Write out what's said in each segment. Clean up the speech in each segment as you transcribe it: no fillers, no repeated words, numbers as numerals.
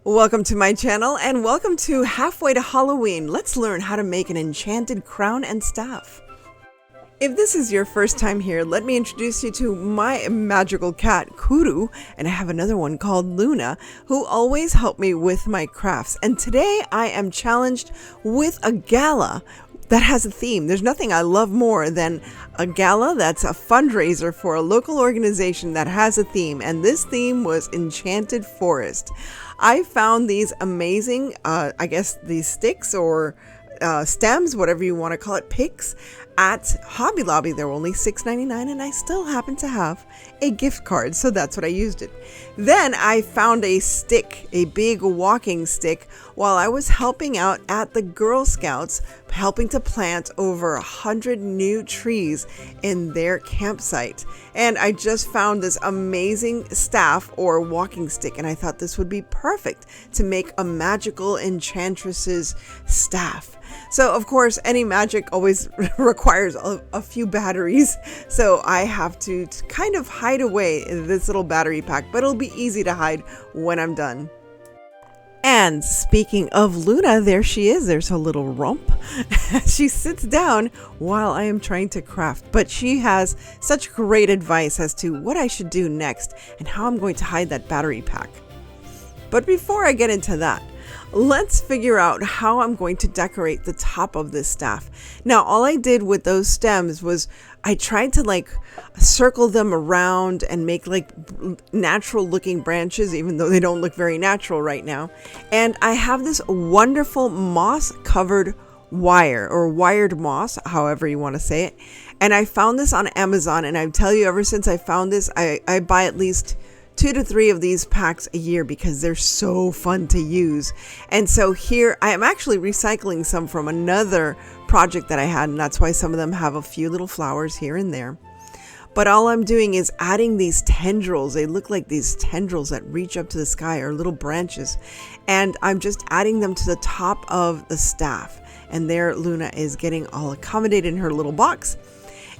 Welcome to my channel and welcome to Halfway to Halloween. Let's learn how to make an enchanted crown and staff. If this is your first time here, let me introduce you to my magical cat, Kuru, and I have another one called Luna, who always help me with my crafts. And today I am challenged with a gala that has a theme. There's nothing I love more than a gala that's a fundraiser for a local organization that has a theme, and this theme was Enchanted Forest. I found these amazing, I guess these sticks or stems, whatever you want to call it, picks at Hobby Lobby. They were only $6.99 and I still happen to have a gift card, so that's what I used it. Then I found a stick, a big walking stick, while I was helping out at the Girl Scouts, helping to plant over 100 new trees in their campsite. And I just found this amazing staff or walking stick, and I thought this would be perfect to make a magical enchantress's staff. So of course, any magic always requires a few batteries. So I have to kind of hide away this little battery pack, but it'll be easy to hide when I'm done. And speaking of Luna, there she is. There's her little rump. She sits down while I am trying to craft, but she has such great advice as to what I should do next and how I'm going to hide that battery pack. But before I get into that, let's figure out how I'm going to decorate the top of this staff. Now, all I did with those stems was I tried to circle them around and make natural looking branches, even though they don't look very natural right now. And I have this wonderful moss covered wire, or wired moss, however you want to say it. And I found this on Amazon, and I tell you, ever since I found this, I buy at least 2 to 3 of these packs a year because they're so fun to use. And so here I am actually recycling some from another project that I had, and that's why some of them have a few little flowers here and there. But all I'm doing is adding these tendrils. They look like these tendrils that reach up to the sky, or little branches. And I'm just adding them to the top of the staff. And there Luna is getting all accommodated in her little box.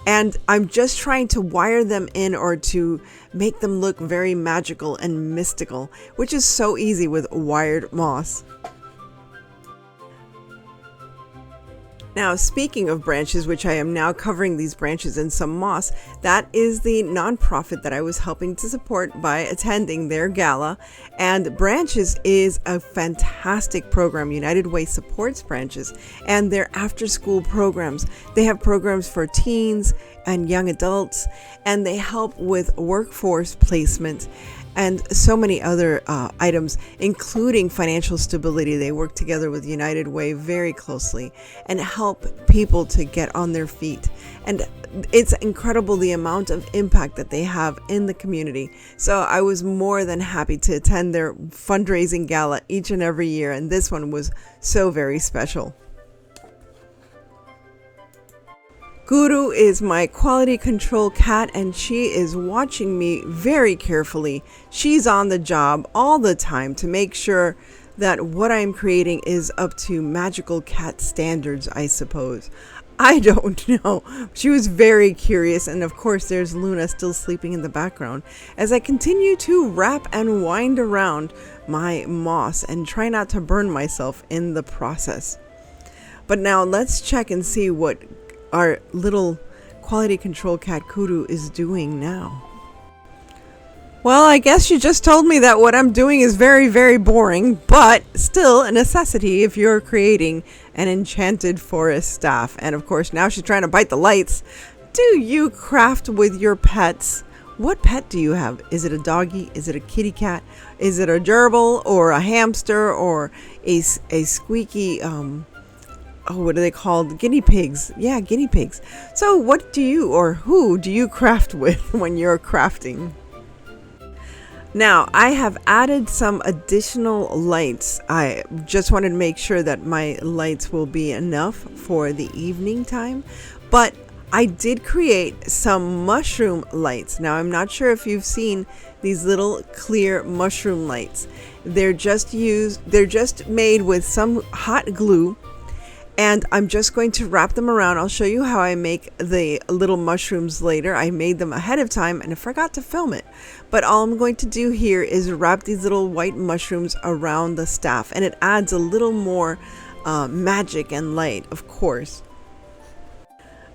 And I'm just trying to wire them in, or to make them look very magical and mystical, which is so easy with wired moss. Now, speaking of branches, which I am now covering these branches in some moss, that is the nonprofit that I was helping to support by attending their gala. And Branches is a fantastic program. United Way supports Branches and their after-school programs. They have programs for teens and young adults, and they help with workforce placement and so many other items, including financial stability. They work together with United Way very closely and help people to get on their feet. And it's incredible the amount of impact that they have in the community. So I was more than happy to attend their fundraising gala each and every year, and this one was so very special. Guru is my quality control cat, and she is watching me very carefully. She's on the job all the time to make sure that what I'm creating is up to magical cat standards, I suppose. I don't know. She was very curious, and of course there's Luna still sleeping in the background as I continue to wrap and wind around my moss and try not to burn myself in the process. But now let's check and see what our little quality control cat Kuru is doing now. Well, I guess you just told me that what I'm doing is very, very boring, but still a necessity if you're creating an enchanted forest staff. And of course, now she's trying to bite the lights. Do you craft with your pets? What pet do you have? Is it a doggy? Is it a kitty cat? Is it a gerbil or a hamster or a squeaky what are they called? Guinea pigs. Yeah, guinea pigs. So what do you, or who do you craft with when you're crafting? Now, I have added some additional lights. I just wanted to make sure that my lights will be enough for the evening time, but I did create some mushroom lights. Now, I'm not sure if you've seen these little clear mushroom lights. They're just made with some hot glue, And I'm just going to wrap them around. I'll show you how I make the little mushrooms later. I made them ahead of time and I forgot to film it. But all I'm going to do here is wrap these little white mushrooms around the staff, and it adds a little more magic and light, of course.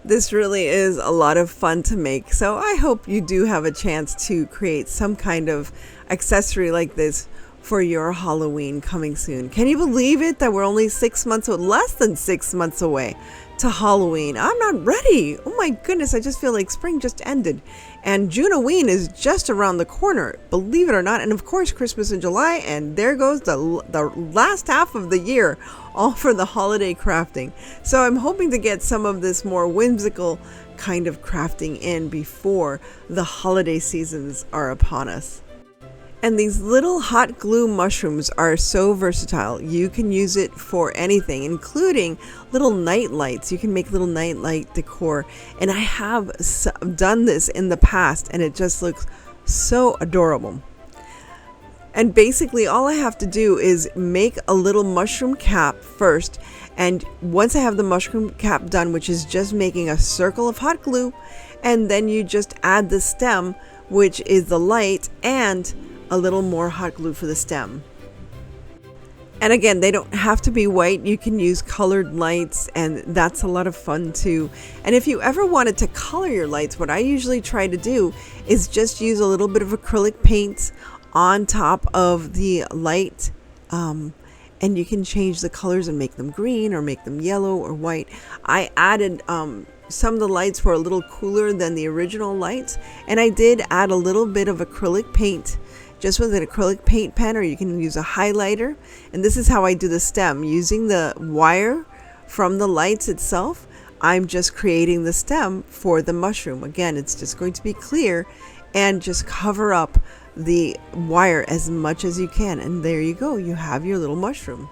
This really is a lot of fun to make, so I hope you do have a chance to create some kind of accessory like this for your Halloween coming soon. Can you believe it that we're only 6 months, less than 6 months away to Halloween? I'm not ready. Oh my goodness, I just feel like spring just ended. And Junoween is just around the corner, believe it or not. And of course, Christmas in July, and there goes the last half of the year, all for the holiday crafting. So I'm hoping to get some of this more whimsical kind of crafting in before the holiday seasons are upon us. And these little hot glue mushrooms are so versatile. You can use it for anything, including little night lights. You can make little night light decor. And I have done this in the past, and it just looks so adorable. And basically all I have to do is make a little mushroom cap first. And once I have the mushroom cap done, which is just making a circle of hot glue, and then you just add the stem, which is the light, and a little more hot glue for the stem. And again, they don't have to be white. You can use colored lights, and that's a lot of fun too. And if you ever wanted to color your lights, what I usually try to do is just use a little bit of acrylic paint on top of the light, and you can change the colors and make them green or make them yellow or white. I added some of the lights were a little cooler than the original lights, and I did add a little bit of acrylic paint just with an acrylic paint pen, or you can use a highlighter. And this is how I do the stem. Using the wire from the lights itself, I'm just creating the stem for the mushroom. Again, it's just going to be clear, and just cover up the wire as much as you can. And there you go, you have your little mushroom.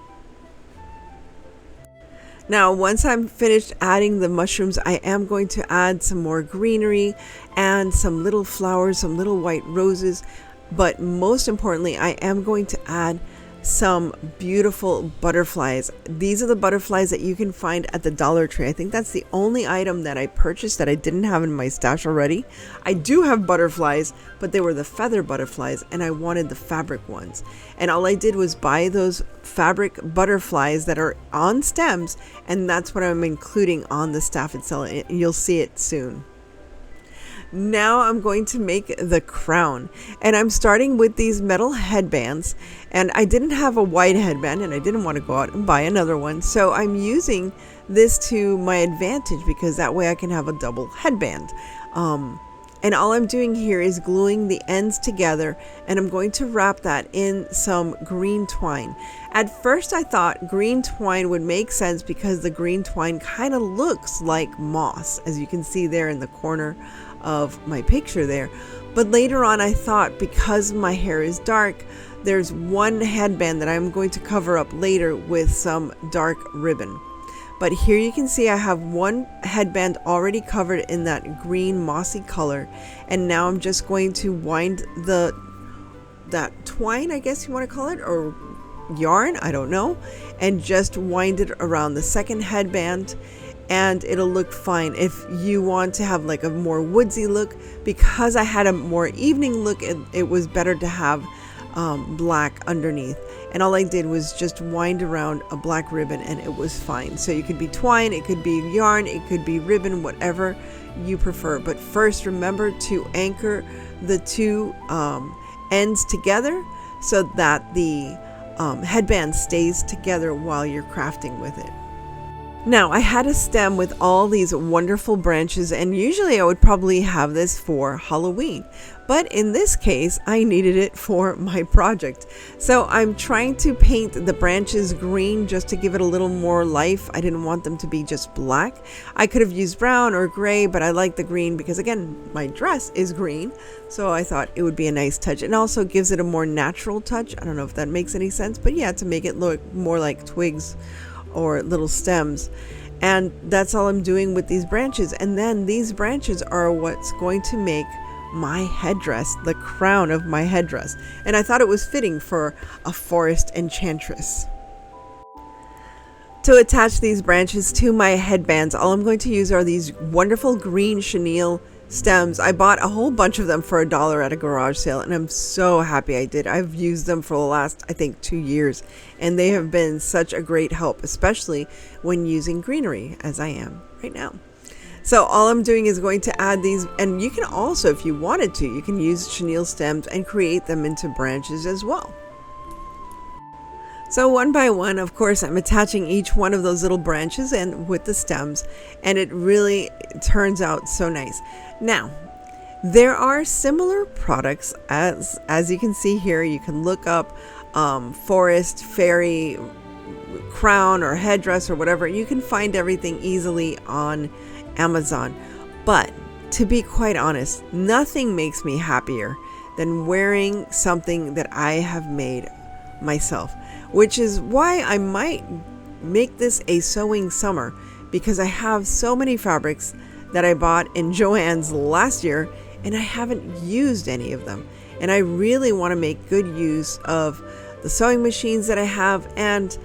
Now, once I'm finished adding the mushrooms, I am going to add some more greenery and some little flowers, some little white roses. But most importantly, I am going to add some beautiful butterflies. These are the butterflies that you can find at the Dollar Tree. I think that's the only item that I purchased that I didn't have in my stash already. I do have butterflies, but they were the feather butterflies, and I wanted the fabric ones. And all I did was buy those fabric butterflies that are on stems, and that's what I'm including on the staff itself. You'll see it soon. Now I'm going to make the crown, and I'm starting with these metal headbands, and I didn't have a white headband and I didn't want to go out and buy another one, so I'm using this to my advantage because that way I can have a double headband. And all I'm doing here is gluing the ends together, and I'm going to wrap that in some green twine. At first I thought green twine would make sense because the green twine kind of looks like moss, as you can see there in the corner of my picture there. But later on I thought, because my hair is dark, there's one headband that I'm going to cover up later with some dark ribbon. But here you can see I have one headband already covered in that green mossy color, and now I'm just going to wind that twine, I guess you want to call it, or yarn, I don't know, and just wind it around the second headband, and it'll look fine. If you want to have like a more woodsy look, because I had a more evening look, it was better to have black underneath. And all I did was just wind around a black ribbon, and it was fine. So you could be twine, it could be yarn, it could be ribbon, whatever you prefer. But first, remember to anchor the two ends together so that the headband stays together while you're crafting with it. Now, I had a stem with all these wonderful branches, and usually I would probably have this for Halloween. But in this case, I needed it for my project. So I'm trying to paint the branches green just to give it a little more life. I didn't want them to be just black. I could have used brown or gray, but I like the green because, again, my dress is green. So I thought it would be a nice touch. It also gives it a more natural touch. I don't know if that makes any sense, but yeah, to make it look more like twigs or little stems. And that's all I'm doing with these branches. And then these branches are what's going to make my headdress, the crown of my headdress. And I thought it was fitting for a forest enchantress. To attach these branches to my headbands, all I'm going to use are these wonderful green chenille stems. I bought a whole bunch of them for $1 at a garage sale, and I'm so happy I did. I've used them for the last, I think, 2 years, and they have been such a great help, especially when using greenery, as I am right now. So all I'm doing is going to add these, and you can also, if you wanted to, you can use chenille stems and create them into branches as well. So one by one, of course, I'm attaching each one of those little branches and with the stems, and it really turns out so nice. Now, there are similar products as you can see here. You can look up forest, fairy, crown, or headdress, or whatever. You can find everything easily on Amazon. But to be quite honest, nothing makes me happier than wearing something that I have made myself, which is why I might make this a sewing summer, because I have so many fabrics that I bought in Joann's last year and I haven't used any of them, and I really want to make good use of the sewing machines that I have and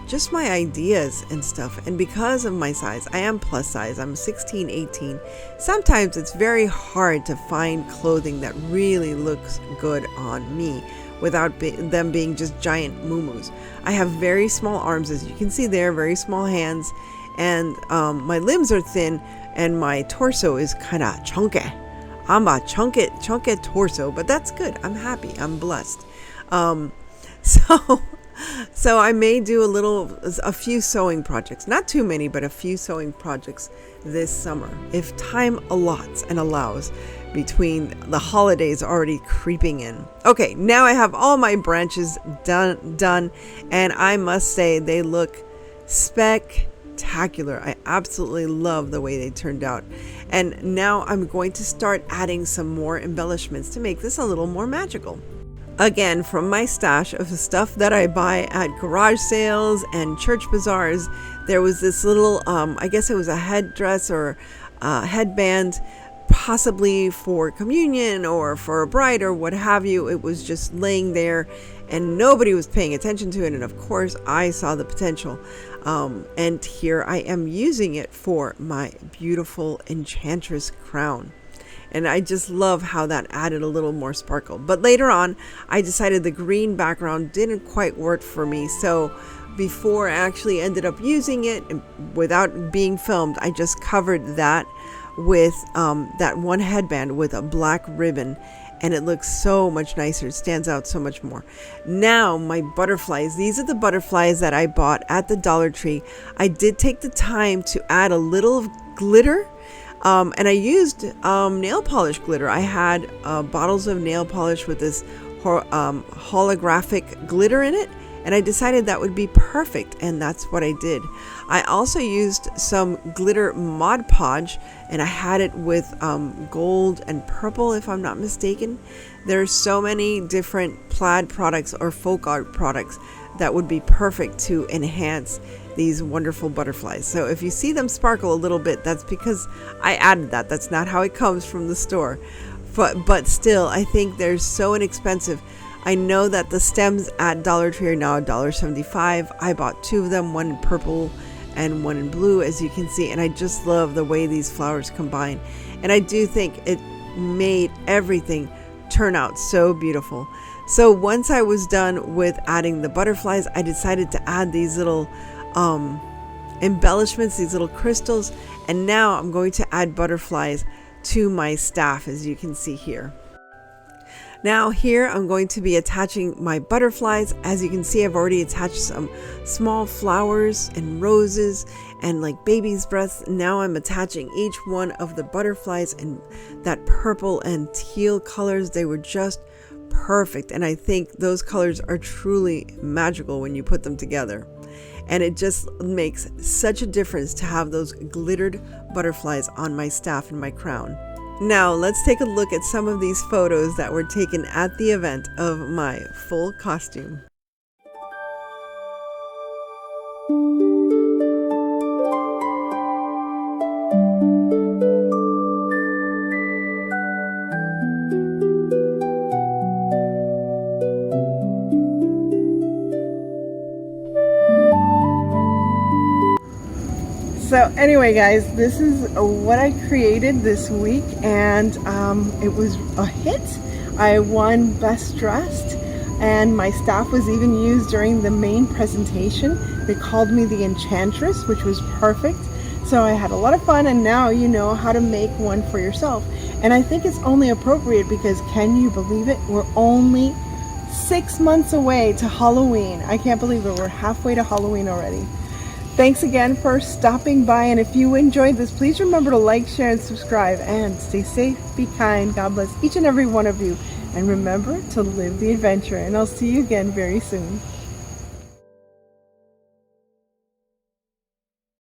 just my ideas and stuff. And because of my size, I am plus size, I'm 16, 18. Sometimes it's very hard to find clothing that really looks good on me without them being just giant muumuus. I have very small arms, as you can see there, very small hands, and my limbs are thin, and my torso is kind of chunky. I'm a chunky torso, but that's good. I'm happy. I'm blessed. So I may do a few sewing projects, not too many, but a few sewing projects this summer, if time allots and allows, between the holidays already creeping in. Okay, now I have all my branches done, and I must say they look spectacular. I absolutely love the way they turned out. And now I'm going to start adding some more embellishments to make this a little more magical. Again, from my stash of stuff that I buy at garage sales and church bazaars, there was this little, I guess it was a headdress or headband, possibly for communion or for a bride or what have you. It was just laying there and nobody was paying attention to it. And of course, I saw the potential. And here I am using it for my beautiful enchantress crown. And I just love how that added a little more sparkle. But later on, I decided the green background didn't quite work for me. So before I actually ended up using it without being filmed, I just covered that with that one headband with a black ribbon. And it looks so much nicer. It stands out so much more. Now my butterflies, these are the butterflies that I bought at the Dollar Tree. I did take the time to add a little glitter. And I used nail polish glitter. I had bottles of nail polish with this holographic glitter in it, and I decided that would be perfect, and that's what I did. I also used some glitter Mod Podge, and I had it with gold and purple, if I'm not mistaken. There's so many different plaid products or folk art products that would be perfect to enhance these wonderful butterflies. So if you see them sparkle a little bit, that's because I added that. That's not how it comes from the store. But still, I think they're so inexpensive. I know that the stems at Dollar Tree are now $1.75. I bought 2 of them, one in purple and one in blue, as you can see. And I just love the way these flowers combine. And I do think it made everything turn out so beautiful. So once I was done with adding the butterflies, I decided to add these little embellishments, these little crystals, and now I'm going to add butterflies to my staff, as you can see here. Now here I'm going to be attaching my butterflies. As you can see, I've already attached some small flowers and roses and like baby's breaths. Now I'm attaching each one of the butterflies in that purple and teal colors. They were just perfect, and I think those colors are truly magical when you put them together. And it just makes such a difference to have those glittered butterflies on my staff and my crown. Now let's take a look at some of these photos that were taken at the event of my full costume. So anyway, guys, this is what I created this week, and it was a hit. I won Best Dressed, and my staff was even used during the main presentation. They called me the Enchantress, which was perfect. So I had a lot of fun, and now you know how to make one for yourself. And I think it's only appropriate because, can you believe it? We're only 6 months away to Halloween. I can't believe it. We're halfway to Halloween already. Thanks again for stopping by, and if you enjoyed this, please remember to like, share, and subscribe, and stay safe, be kind. God bless each and every one of you, and remember to live the adventure, and I'll see you again very soon.